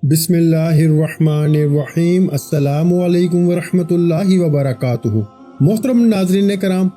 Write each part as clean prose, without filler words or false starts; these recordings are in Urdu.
بسم اللہ الرحمن الرحیم۔ السلام علیکم ورحمۃ اللہ وبرکاتہ۔ محترم ناظرین کرام،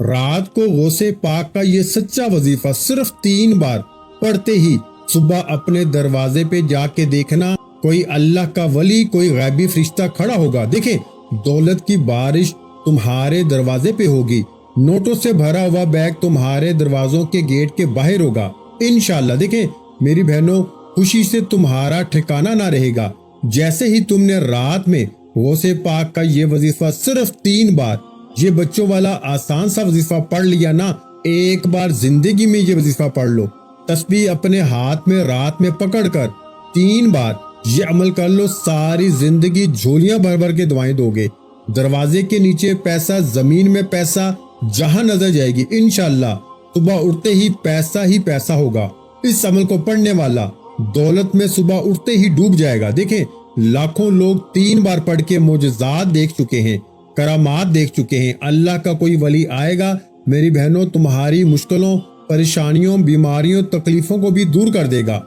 رات کو غوث پاک کا یہ سچا وظیفہ صرف 3 بار پڑھتے ہی صبح اپنے دروازے پہ جا کے دیکھنا، کوئی اللہ کا ولی، کوئی غیبی فرشتہ کھڑا ہوگا۔ دیکھیں، دولت کی بارش تمہارے دروازے پہ ہوگی، نوٹوں سے بھرا ہوا بیگ تمہارے دروازوں کے گیٹ کے باہر ہوگا انشاءاللہ۔ دیکھیں میری بہنوں، خوشی سے تمہارا ٹھکانہ نہ رہے گا۔ جیسے ہی تم نے رات میں غوث پاک کا یہ وظیفہ صرف 3 بار، یہ بچوں والا آسان سا وظیفہ پڑھ لیا نا، ایک بار زندگی میں یہ وظیفہ پڑھ لو، تسبیح اپنے ہاتھ میں رات میں پکڑ کر 3 بار یہ عمل کر لو، ساری زندگی جھولیاں بھر بھر کے دعائیں دو گے۔ دروازے کے نیچے پیسہ، زمین میں پیسہ، جہاں نظر جائے گی انشاءاللہ صبح اٹھتے ہی پیسہ پیسہ ہوگا۔ اس عمل کو پڑھنے والا دولت میں صبح اٹھتے ہی ڈوب جائے گا۔ دیکھیں، لاکھوں لوگ 3 بار پڑھ کے معجزات دیکھ چکے ہیں، کرامات دیکھ چکے ہیں۔ اللہ کا کوئی ولی آئے گا میری بہنوں، تمہاری مشکلوں، پریشانیوں، بیماریوں، تکلیفوں کو بھی دور کر دے گا۔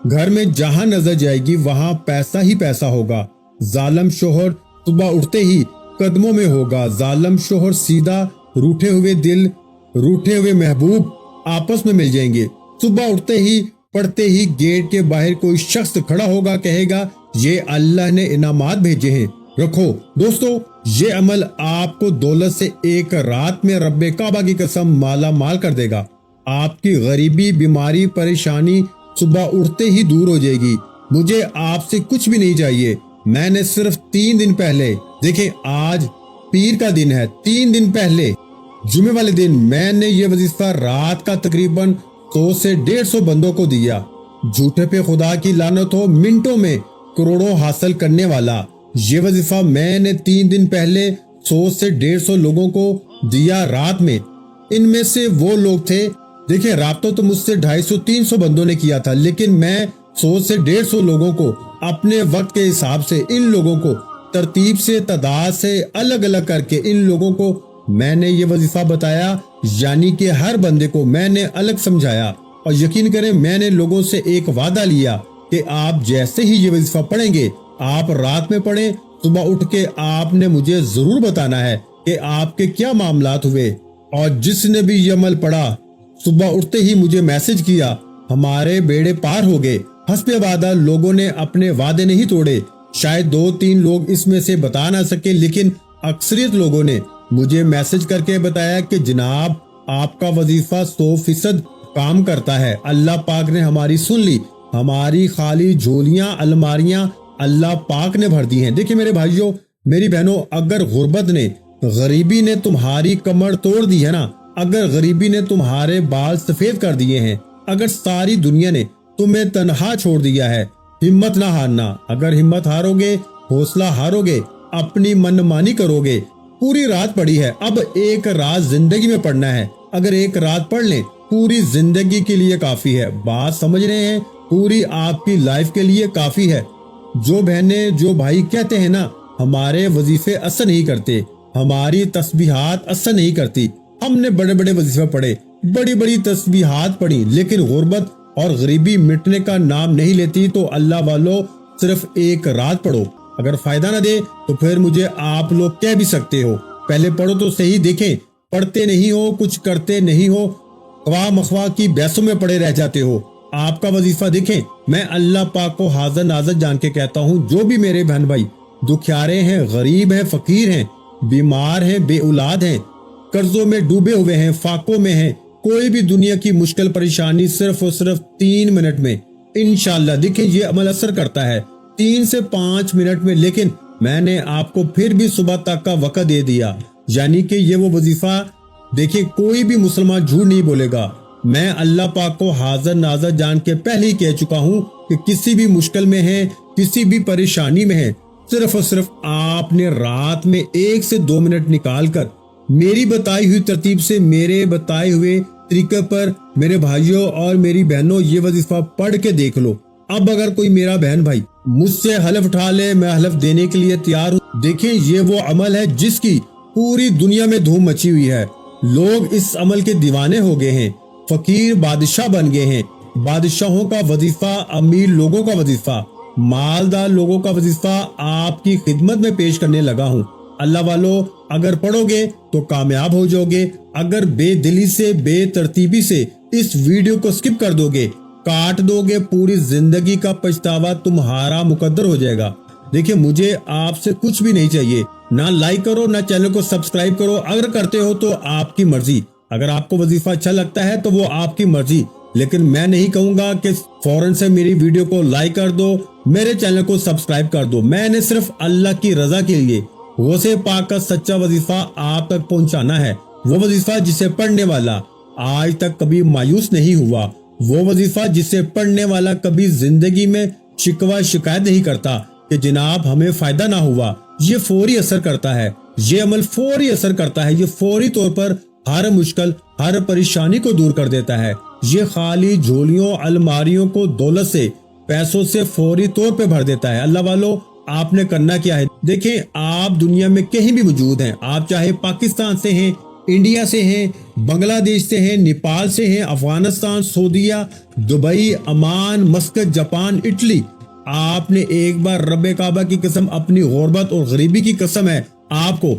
گھر میں جہاں نظر جائے گی وہاں پیسہ ہی پیسہ ہوگا۔ ظالم شوہر صبح اٹھتے ہی قدموں میں ہوگا، ظالم شوہر سیدھا، روٹھے ہوئے دل، روٹھے ہوئے محبوب آپس میں مل جائیں گے۔ صبح اٹھتے ہی پڑھتے ہی گیٹ کے باہر کوئی شخص کھڑا ہوگا، کہے گا یہ اللہ نے انعامات بھیجے ہیں، رکھو۔ دوستو، یہ عمل آپ کو دولت سے ایک رات میں رب کعبہ کی قسم مالا مال کر دے گا۔ آپ کی غریبی، بیماری، پریشانی صبح اٹھتے ہی دور ہو جائے گی۔ مجھے آپ سے کچھ بھی نہیں چاہیے، میں نے صرف 3 دن پہلے، دیکھیں آج پیر کا دن ہے، 3 دن پہلے جمعے والے دن میں نے یہ وظیفہ رات کا تقریباً 100 سے 150 بندوں کو دیا۔ جھوٹے پہ خدا کی لعنت ہو، منٹوں میں کروڑوں حاصل کرنے والا یہ وظیفہ میں نے 3 دن پہلے 100 سے 150 لوگوں کو دیا رات میں۔ ان میں سے وہ لوگ تھے، دیکھیں رابطہ تو مجھ سے 250-300 بندوں نے کیا تھا، لیکن میں 100 سے 150 لوگوں کو اپنے وقت کے حساب سے، ان لوگوں کو ترتیب سے، تعداد سے الگ الگ کر کے ان لوگوں کو میں نے یہ وظیفہ بتایا، یعنی کہ ہر بندے کو میں نے الگ سمجھایا۔ اور یقین کریں، میں نے لوگوں سے ایک وعدہ لیا کہ آپ جیسے ہی یہ وظیفہ پڑھیں گے، آپ رات میں پڑھیں، صبح اٹھ کے آپ نے مجھے ضرور بتانا ہے کہ آپ کے کیا معاملات ہوئے۔ اور جس نے بھی یہ عمل پڑھا، صبح اٹھتے ہی مجھے میسج کیا، ہمارے بیڑے پار ہو گئے۔ حسب وعدہ لوگوں نے اپنے وعدے نہیں توڑے، شاید 2-3 لوگ اس میں سے بتا نہ سکے، لیکن اکثریت لوگوں نے مجھے میسج کر کے بتایا کہ جناب آپ کا وظیفہ 100% کام کرتا ہے، اللہ پاک نے ہماری سن لی، ہماری خالی جھولیاں، الماریاں اللہ پاک نے بھر دی ہیں۔ دیکھیں میرے بھائیوں، میری بہنوں، اگر غربت نے، غریبی نے تمہاری کمر توڑ دی ہے نا، اگر غریبی نے تمہارے بال سفید کر دیے ہیں، اگر ساری دنیا نے تمہیں تنہا چھوڑ دیا ہے، ہمت نہ ہارنا۔ اگر ہمت ہارو گے، حوصلہ ہارو گے، اپنی من مانی کرو گے، پوری رات پڑھی ہے، اب ایک رات زندگی میں پڑھنا ہے۔ اگر ایک رات پڑھ لیں، پوری زندگی کے لیے کافی ہے۔ بات سمجھ رہے ہیں؟ پوری آپ کی لائف کے لیے کافی ہے۔ جو بہنیں، جو بھائی کہتے ہیں نا ہمارے وظیفے اثر نہیں کرتے، ہماری تسبیحات اثر نہیں کرتی، ہم نے بڑے بڑے وظیفے پڑھے، بڑی بڑی تسبیحات پڑھی، لیکن غربت اور غریبی مٹنے کا نام نہیں لیتی، تو اللہ والو صرف ایک رات پڑھو۔ اگر فائدہ نہ دے تو پھر مجھے آپ لوگ کہہ بھی سکتے ہو، پہلے پڑھو تو صحیح۔ دیکھیں، پڑھتے نہیں ہو، کچھ کرتے نہیں ہو، خواہ مخواہ کی بحثوں میں پڑے رہ جاتے ہو۔ آپ کا وظیفہ دیکھیں، میں اللہ پاک کو حاضر ناظر جان کے کہتا ہوں، جو بھی میرے بہن بھائی دکھیارے ہیں، غریب ہیں، فقیر ہیں، بیمار ہیں، بے اولاد ہیں، قرضوں میں ڈوبے ہوئے ہیں، فاقوں میں ہیں، کوئی بھی دنیا کی مشکل پریشانی صرف اور صرف 3 منٹ میں انشاءاللہ، دیکھیں یہ عمل اثر کرتا ہے 3 سے 5 منٹ میں۔ لیکن میں نے آپ کو پھر بھی صبح تک کا وقت دے دیا، یعنی کہ یہ وہ وظیفہ، دیکھیں کوئی بھی مسلمان جھوٹ نہیں بولے گا، میں اللہ پاک کو حاضر ناظر جان کے پہلے ہی کہہ چکا ہوں کہ کسی بھی مشکل میں ہے، کسی بھی پریشانی میں ہے، صرف اور صرف آپ نے رات میں 1 سے 2 منٹ نکال کر میری بتائی ہوئی ترتیب سے، میرے بتائے ہوئے طریقے پر میرے بھائیوں اور میری بہنوں یہ وظیفہ پڑھ کے دیکھ لو۔ اب اگر کوئی میرا بہن بھائی مجھ سے حلف اٹھا لے، میں حلف دینے کے لیے تیار ہوں۔ دیکھیں یہ وہ عمل ہے جس کی پوری دنیا میں دھوم مچی ہوئی ہے، لوگ اس عمل کے دیوانے ہو گئے ہیں، فقیر بادشاہ بن گئے ہیں، بادشاہوں کا وظیفہ، امیر لوگوں کا وظیفہ، مالدار لوگوں کا وظیفہ آپ کی خدمت میں پیش کرنے لگا ہوں۔ اللہ والو، اگر پڑھو گے تو کامیاب ہو جاؤ گے، اگر بے دلی سے بے ترتیبی سے اس ویڈیو کو سکپ کر دو گے، کاٹ دو گے، پوری زندگی کا پچھتاوا تمہارا مقدر ہو جائے گا۔ دیکھیں، مجھے آپ سے کچھ بھی نہیں چاہیے، نہ لائک کرو نہ چینل کو سبسکرائب کرو، اگر کرتے ہو تو آپ کی مرضی، اگر آپ کو وظیفہ اچھا لگتا ہے تو وہ آپ کی مرضی، لیکن میں نہیں کہوں گا کہ فوراً سے میری ویڈیو کو لائک کر دو، میرے چینل کو سبسکرائب کر دو۔ میں نے صرف اللہ کی رضا کے لیے غوث پاک کا سچا وظیفہ آپ تک پہنچانا ہے، وہ وظیفہ جسے پڑھنے والا آج تک کبھی مایوس نہیں ہوا، وہ وظیفہ جسے پڑھنے والا کبھی زندگی میں شکوہ شکایت نہیں کرتا کہ جناب ہمیں فائدہ نہ ہوا۔ یہ فوری اثر کرتا ہے، یہ عمل فوری اثر کرتا ہے، یہ فوری طور پر ہر مشکل، ہر پریشانی کو دور کر دیتا ہے۔ یہ خالی جھولیوں، الماریوں کو دولت سے، پیسوں سے فوری طور پہ بھر دیتا ہے۔ اللہ والو، آپ نے کرنا کیا ہے؟ دیکھیں، آپ دنیا میں کہیں بھی موجود ہیں، آپ چاہے پاکستان سے ہیں، انڈیا سے ہیں، بنگلہ دیش سے ہیں، نیپال سے ہیں، Afghanistan, Saudia, Dubai, Oman, Muscat, Japan, Italy, آپ نے ایک بار رب کعبہ کی قسم، اپنی غربت اور غریبی کی قسم ہے، آپ کو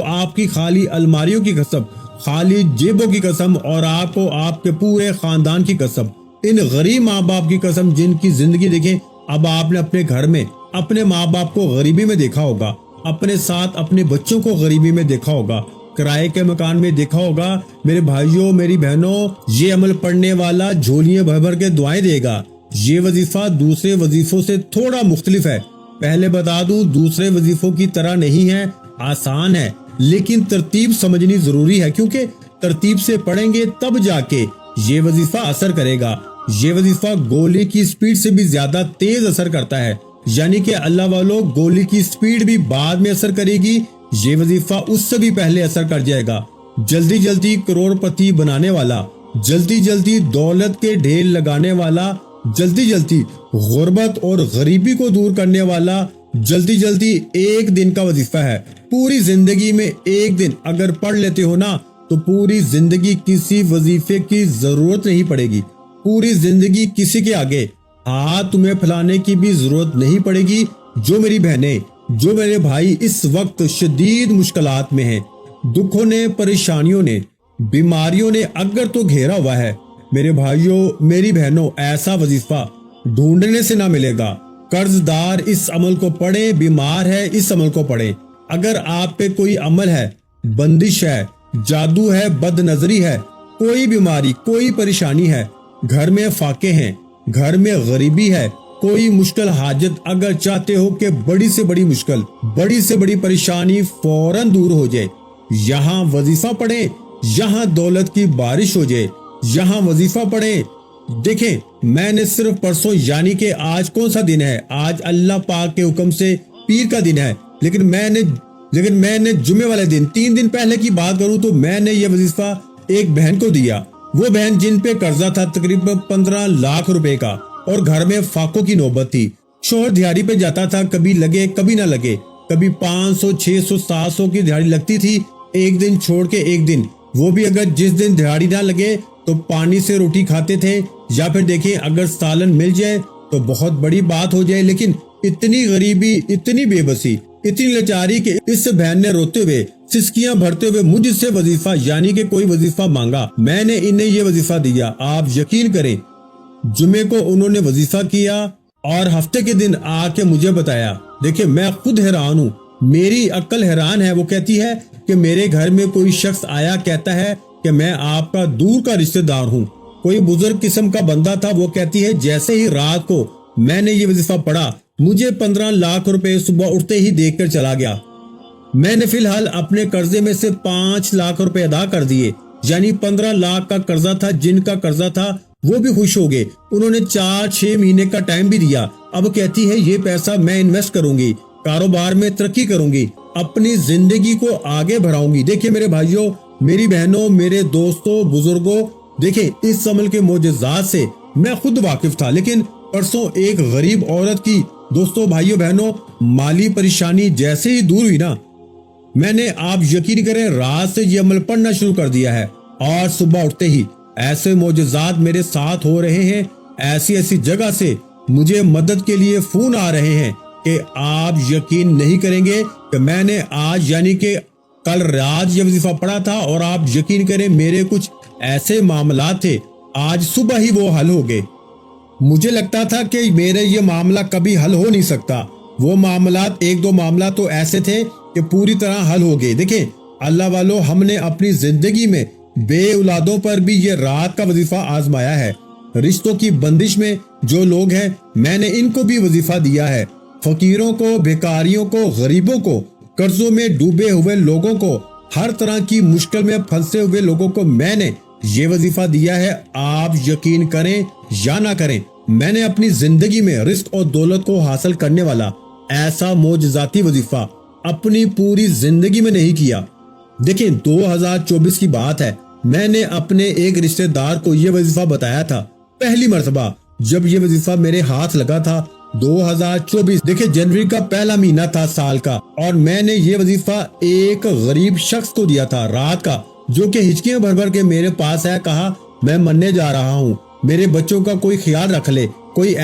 آپ کی خالی الماریوں کی قسم، خالی جیبوں کی قسم، اور آپ کو آپ کے پورے خاندان کی قسم، ان غریب ماں باپ کی قسم جن کی زندگی دیکھیں۔ اب آپ نے اپنے گھر میں اپنے ماں باپ کو غریبی میں دیکھا ہوگا، اپنے ساتھ اپنے بچوں کو غریبی میں دیکھا ہوگا، کرائے کے مکان میں دیکھا ہوگا۔ میرے بھائیوں، میری بہنوں، یہ عمل پڑھنے والا جھولیاں بھر بھر کے دعائیں دے گا۔ یہ وظیفہ دوسرے وظیفوں سے تھوڑا مختلف ہے، پہلے بتا دوں، دوسرے وظیفوں کی طرح نہیں ہے، آسان ہے، لیکن ترتیب سمجھنی ضروری ہے، کیونکہ ترتیب سے پڑھیں گے تب جا کے یہ وظیفہ اثر کرے گا۔ یہ وظیفہ گولی کی سپیڈ سے بھی زیادہ تیز اثر کرتا ہے، یعنی کہ اللہ والو، گولی کی سپیڈ بھی بعد میں اثر کرے گی، یہ وظیفہ اس سے بھی پہلے اثر کر جائے گا۔ جلدی جلدی کروڑ پتی بنانے والا، جلدی جلدی دولت کے ڈھیر لگانے والا، جلدی جلدی غربت اور غریبی کو دور کرنے والا، جلدی جلدی ایک دن کا وظیفہ ہے۔ پوری زندگی میں ایک دن اگر پڑھ لیتے ہو نا تو پوری زندگی کسی وظیفے کی ضرورت نہیں پڑے گی، پوری زندگی کسی کے آگے ہاتھ تمہیں پھیلانے کی بھی ضرورت نہیں پڑے گی۔ جو میری بہنیں، جو میرے بھائی اس وقت شدید مشکلات میں ہیں، دکھوں نے، پریشانیوں نے، بیماریوں نے اگر تو گھیرا ہوا ہے، میرے بھائیوں، میری بہنوں، ایسا وظیفہ ڈھونڈنے سے نہ ملے گا۔ قرض دار اس عمل کو پڑھیں، بیمار ہے اس عمل کو پڑھیں۔ اگر آپ پہ کوئی عمل ہے، بندش ہے، جادو ہے، بد نظری ہے، کوئی بیماری، کوئی پریشانی ہے، گھر میں فاقے ہیں، گھر میں غریبی ہے، کوئی مشکل حاجت، اگر چاہتے ہو کہ بڑی سے بڑی مشکل، بڑی سے بڑی پریشانی فوراً دور ہو جائے، یہاں وظیفہ پڑھیں، یہاں دولت کی بارش ہو جائے، یہاں وظیفہ پڑھیں۔ دیکھیں، میں نے صرف پرسوں، یعنی کہ آج کون سا دن ہے؟ آج اللہ پاک کے حکم سے پیر کا دن ہے، لیکن میں نے جمعے والے دن 3 دن پہلے کی بات کروں تو میں نے یہ وظیفہ ایک بہن کو دیا، وہ بہن جن پہ قرضہ تھا تقریباً 15 لاکھ روپے کا، اور گھر میں فاقوں کی نوبت تھی۔ شوہر دیہاڑی پہ جاتا تھا، کبھی لگے کبھی نہ لگے، کبھی 500 600 700 کی دیہاڑی لگتی تھی، ایک دن چھوڑ کے ایک دن، وہ بھی اگر جس دن دیہاڑی نہ لگے تو پانی سے روٹی کھاتے تھے، یا پھر دیکھیں اگر سالن مل جائے تو بہت بڑی بات ہو جائے۔ لیکن اتنی غریبی، اتنی بے بسی، اتنی لاچاری کہ اس بہن نے روتے ہوئے، سسکیاں بھرتے ہوئے مجھ سے وظیفہ، یعنی کہ کوئی وظیفہ مانگا، میں نے انہیں یہ وظیفہ دیا۔ آپ یقین کریں، جمعے کو انہوں نے وظیفہ کیا اور ہفتے کے دن آ کے مجھے بتایا۔ دیکھیں، میں خود حیران ہوں، میری عقل حیران ہے۔ وہ کہتی ہے کہ میرے گھر میں کوئی شخص آیا، کہتا ہے کہ میں آپ کا دور کا رشتہ دار ہوں، کوئی بزرگ قسم کا بندہ تھا۔ وہ کہتی ہے جیسے ہی رات کو میں نے یہ وظیفہ پڑھا، مجھے 15 لاکھ روپے صبح اٹھتے ہی دیکھ کر چلا گیا۔ میں نے فی الحال اپنے قرضے میں سے 5 لاکھ روپے ادا کر دیے، یعنی 15 لاکھ کا قرضہ تھا۔ جن کا قرضہ تھا وہ بھی خوش ہو گئے، انہوں نے 4-6 مہینے کا ٹائم بھی دیا۔ اب کہتی ہے یہ پیسہ میں انویسٹ کروں گی، کاروبار میں ترقی کروں گی، اپنی زندگی کو آگے بڑھاؤں گی۔ دیکھیں میرے بھائیوں، میری بہنوں، میرے دوستوں، بزرگوں، دیکھیں اس عمل کے معجزات سے میں خود واقف تھا، لیکن پرسوں ایک غریب عورت کی، دوستوں، بھائیوں، بہنوں، مالی پریشانی جیسے ہی دور ہوئی نا، میں نے، آپ یقین کریں، رات سے یہ عمل پڑھنا شروع کر دیا ہے، اور صبح اٹھتے ہی ایسے معجزات میرے ساتھ ہو رہے ہیں، ایسی جگہ سے مجھے مدد کے لیے فون آ رہے ہیں کہ آپ یقین نہیں کریں گے کہ میں نے آج یعنی کہ کل رات یہ وظیفہ پڑھا تھا، اور آپ یقین کریں میرے کچھ ایسے معاملات تھے آج صبح ہی وہ حل ہو گئے۔ مجھے لگتا تھا کہ میرے یہ معاملہ کبھی حل ہو نہیں سکتا، وہ معاملات ایک دو معاملات تو ایسے تھے کہ پوری طرح حل ہو گئے۔ دیکھیں اللہ والو، ہم نے اپنی زندگی میں بے اولادوں پر بھی یہ رات کا وظیفہ آزمایا ہے۔ رشتوں کی بندش میں جو لوگ ہیں میں نے ان کو بھی وظیفہ دیا ہے، فقیروں کو، بیکاریوں کو، غریبوں کو، قرضوں میں ڈوبے ہوئے لوگوں کو، ہر طرح کی مشکل میں پھنسے ہوئے لوگوں کو میں نے یہ وظیفہ دیا ہے۔ آپ یقین کریں یا نہ کریں، میں نے اپنی زندگی میں رزق اور دولت کو حاصل کرنے والا ایسا معجزاتی وظیفہ اپنی پوری زندگی میں نہیں کیا۔ دیکھیں 2024 کی بات ہے، میں نے اپنے ایک رشتہ دار کو یہ وظیفہ بتایا تھا پہلی مرتبہ جب یہ وظیفہ میرے ہاتھ لگا تھا 2024۔ دیکھیں جنوری کا پہلا مہینہ تھا سال کا، اور میں نے یہ وظیفہ ایک غریب شخص کو دیا تھا رات کا، جو کہ ہچکیاں بھر بھر کے میرے پاس ہے، کہا میں مرنے جا رہا ہوں، میرے بچوں کا کوئی خیال رکھ لے، کوئی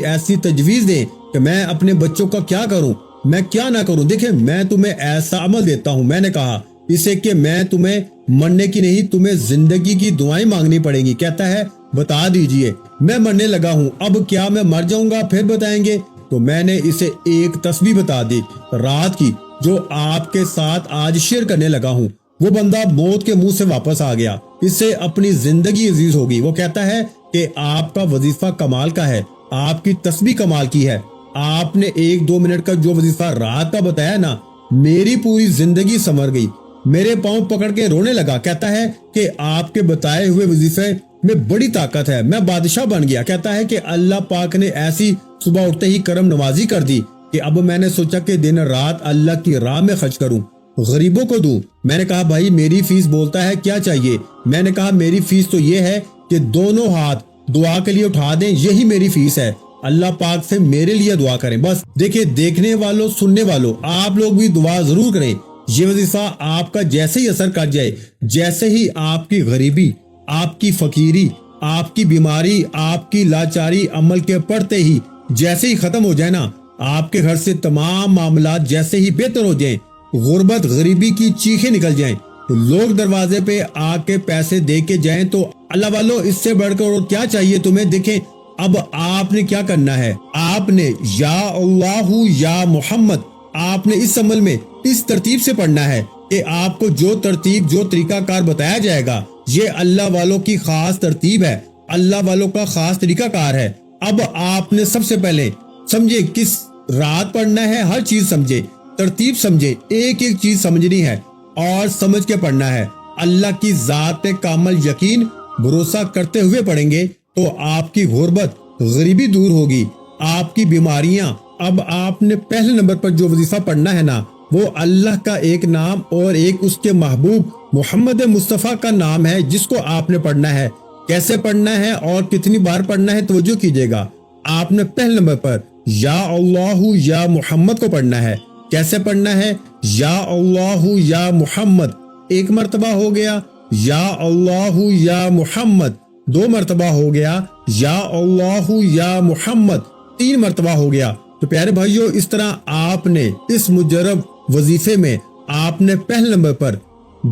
ایسی تجویز دے کہ میں اپنے بچوں کا کیا کروں، میں کیا نہ کروں۔ دیکھیں میں تمہیں ایسا عمل دیتا ہوں، میں نے کہا اسے کہ میں تمہیں مرنے کی نہیں، تمہیں زندگی کی دعائیں مانگنی پڑیں گی۔ کہتا ہے بتا دیجئے، میں مرنے لگا ہوں، اب کیا میں مر جاؤں گا پھر بتائیں گے؟ تو میں نے اسے ایک تسبیح بتا دی رات کی، جو آپ کے ساتھ آج شیئر کرنے لگا ہوں۔ وہ بندہ موت کے منہ سے واپس آ گیا، اس سے اپنی زندگی عزیز ہوگی۔ وہ کہتا ہے کہ آپ کا وظیفہ کمال کا ہے، آپ کی تسبیح کمال کی ہے، آپ نے 1-2 منٹ کا جو وظیفہ رات کا بتایا نا، میری پوری زندگی سنور گئی، میرے پاؤں پکڑ کے رونے لگا۔ کہتا ہے کہ آپ کے بتائے ہوئے وظیفے میں بڑی طاقت ہے، میں بادشاہ بن گیا۔ کہتا ہے کہ اللہ پاک نے ایسی صبح اٹھتے ہی کرم نوازی کر دی کہ اب میں نے سوچا کہ دن رات اللہ کی راہ میں خرچ کروں، غریبوں کو دوں۔ میں نے کہا بھائی میری فیس بولتا ہے کیا چاہیے؟ میں نے کہا میری فیس تو یہ ہے کہ دونوں ہاتھ دعا کے لیے اٹھا دیں، یہی میری فیس ہے، اللہ پاک سے میرے لیے دعا کریں بس۔ دیکھیں دیکھنے والوں، سننے والوں، آپ لوگ بھی دعا ضرور کریں۔ یہ وظیفہ آپ کا جیسے ہی اثر کر جائے، جیسے ہی آپ کی غریبی، آپ کی فقیری، آپ کی بیماری، آپ کی لاچاری عمل کے پڑھتے ہی جیسے ہی ختم ہو جائے نا، آپ کے گھر سے تمام معاملات جیسے ہی بہتر ہو جائیں، غربت غریبی کی چیخیں نکل جائیں، لوگ دروازے پہ آ کے پیسے دے کے جائیں، تو اللہ والو اس سے بڑھ کر اور کیا چاہیے تمہیں؟ دیکھیں اب آپ نے کیا کرنا ہے، آپ نے یا اللہ یا محمد، آپ نے اس عمل میں اس ترتیب سے پڑھنا ہے کہ آپ کو جو ترتیب، جو طریقہ کار بتایا جائے گا، یہ اللہ والوں کی خاص ترتیب ہے، اللہ والوں کا خاص طریقہ کار ہے۔ اب آپ نے سب سے پہلے سمجھے کس رات پڑھنا ہے، ہر چیز سمجھے، ترتیب سمجھے، ایک ایک چیز سمجھنی ہے اور سمجھ کے پڑھنا ہے۔ اللہ کی ذات پہ کامل یقین، بھروسہ کرتے ہوئے پڑھیں گے تو آپ کی غربت غریبی دور ہوگی، آپ کی بیماریاں۔ اب آپ نے پہلے نمبر پر جو وظیفہ پڑھنا ہے نا، وہ اللہ کا ایک نام اور ایک اس کے محبوب محمد مصطفیٰ کا نام ہے، جس کو آپ نے پڑھنا ہے۔ کیسے پڑھنا ہے اور کتنی بار پڑھنا ہے توجہ کیجئے گا۔ آپ نے پہلے نمبر پر یا اللہ یا محمد کو پڑھنا ہے۔ کیسے پڑھنا ہے؟ یا اللہ یا محمد، ایک مرتبہ ہو گیا، یا اللہ یا محمد 2 مرتبہ ہو گیا، یا اللہ یا محمد 3 مرتبہ ہو گیا۔ تو پیارے بھائیو، اس طرح آپ نے اس مجرب وظیفے میں آپ نے پہلے نمبر پر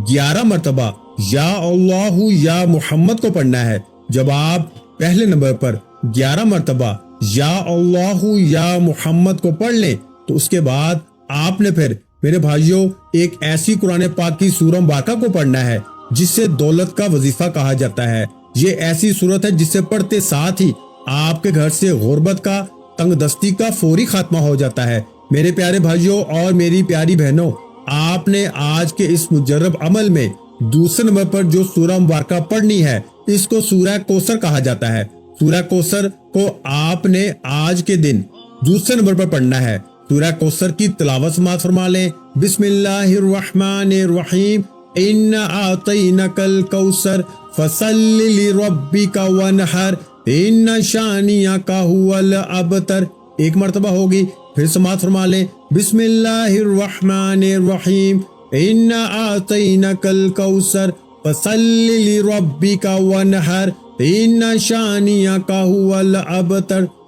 11 مرتبہ یا اللہ یا محمد کو پڑھنا ہے۔ جب آپ پہلے نمبر پر 11 مرتبہ یا اللہ یا محمد کو پڑھ لیں تو اس کے بعد آپ نے پھر میرے بھائیوں ایک ایسی قرآن پاک کی سورہ مبارکہ کو پڑھنا ہے جس سے دولت کا وظیفہ کہا جاتا ہے۔ یہ ایسی صورت ہے جس سے پڑھتے ساتھ ہی آپ کے گھر سے غربت کا، تنگ دستی کا فوری خاتمہ ہو جاتا ہے۔ میرے پیارے بھائیوں اور میری پیاری بہنوں، آپ نے آج کے اس مجرب عمل میں دوسرے نمبر پر جو سورہ مبارکہ پڑھنی ہے، اس کو سورہ کوثر کہا جاتا ہے۔ سورہ کوثر کو آپ نے آج کے دن دوسرے نمبر پر پڑھنا ہے۔ سورہ کوثر کی تلاوت سماعت فرما لیں۔ بسم اللہ الرحمن الرحیم، اِنَّا أَعْطَيْنَاكَ الْكَوْثَرَ فَصَلِّ لِرَبِّكَ وَانْحَرْ إِنَّ شَانِئَكَ هُوَ الْأَبْتَرُ، ایک مرتبہ ہوگی، پھر سماعت فرما لیں۔ بسم اللہ الرحمن الرحیم، اِنَّا أَعْطَيْنَاكَ الْكَوْثَرَ فَصَلِّ لِرَبِّكَ وَانْحَرْ إِنَّ شَانِئَكَ هُوَ الْأَبْتَرُ۔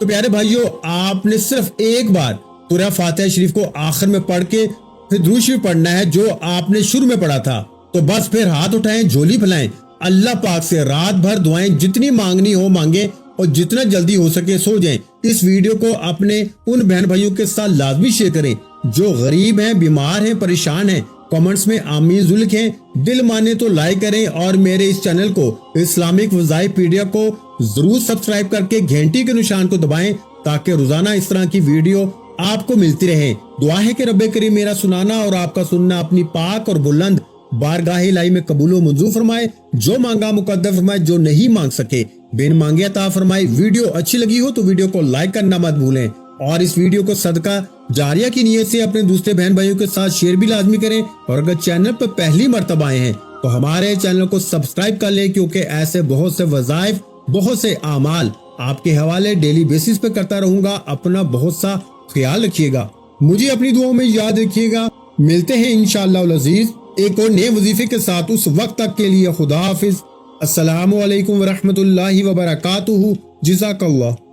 تو پیارے بھائیوں، آپ نے صرف ایک بار سورہ فاتحہ شریف کو آخر میں پڑھ کے پھر درود شریف پڑھنا ہے جو آپ نے شروع میں پڑھا تھا. تو بس پھر ہاتھ اٹھائیں، جھولی پھیلائیں، اللہ پاک سے رات بھر دعائیں جتنی مانگنی ہو مانگیں اور جتنا جلدی ہو سکے سو جائیں. اس ویڈیو کو اپنے ان بہن بھائیوں کے ساتھ لازمی شیئر کریں جو غریب ہیں، بیمار ہیں، پریشان ہیں. کمنٹس میں آمین ضرور لکھیں. دل مانے تو لائک کریں اور میرے اس چینل کو اسلامک وظائف پیڈیا کو ضرور سبسکرائب کر کے گھنٹی کے نشان کو دبائیں تاکہ روزانہ اس طرح کی ویڈیو آپ کو ملتی رہے. دعا ہے کہ رب کریم میرا سنانا اور آپ کا سننا اپنی پاک اور بلند بارگاہ الہی میں قبول و منظور فرمائے. جو مانگا مقدر فرمائے، جو نہیں مانگ سکے بن مانگے عطا فرمائے. ویڈیو اچھی لگی ہو تو ویڈیو کو لائک کرنا مت بھولیں اور اس ویڈیو کو صدقہ جاریہ کی نیت سے اپنے دوسرے بہن بھائیوں کے ساتھ شیئر بھی لازمی کریں. اور اگر چینل پر پہلی مرتبہ آئے ہیں تو ہمارے چینل کو سبسکرائب کر لیں کیونکہ ایسے بہت سے وظائف، بہت سے اعمال آپ کے حوالے ڈیلی بیسس پہ کرتا رہوں گا. اپنا بہت سا خیال رکھیے گا، مجھے اپنی دعاؤں میں یاد رکھیے گا. ملتے ہیں انشاءاللہ العزیز ایک اور نئے وظیفے کے ساتھ. اس وقت تک کے لیے خدا حافظ. السلام علیکم ورحمۃ اللہ وبرکاتہ. جزاک اللہ.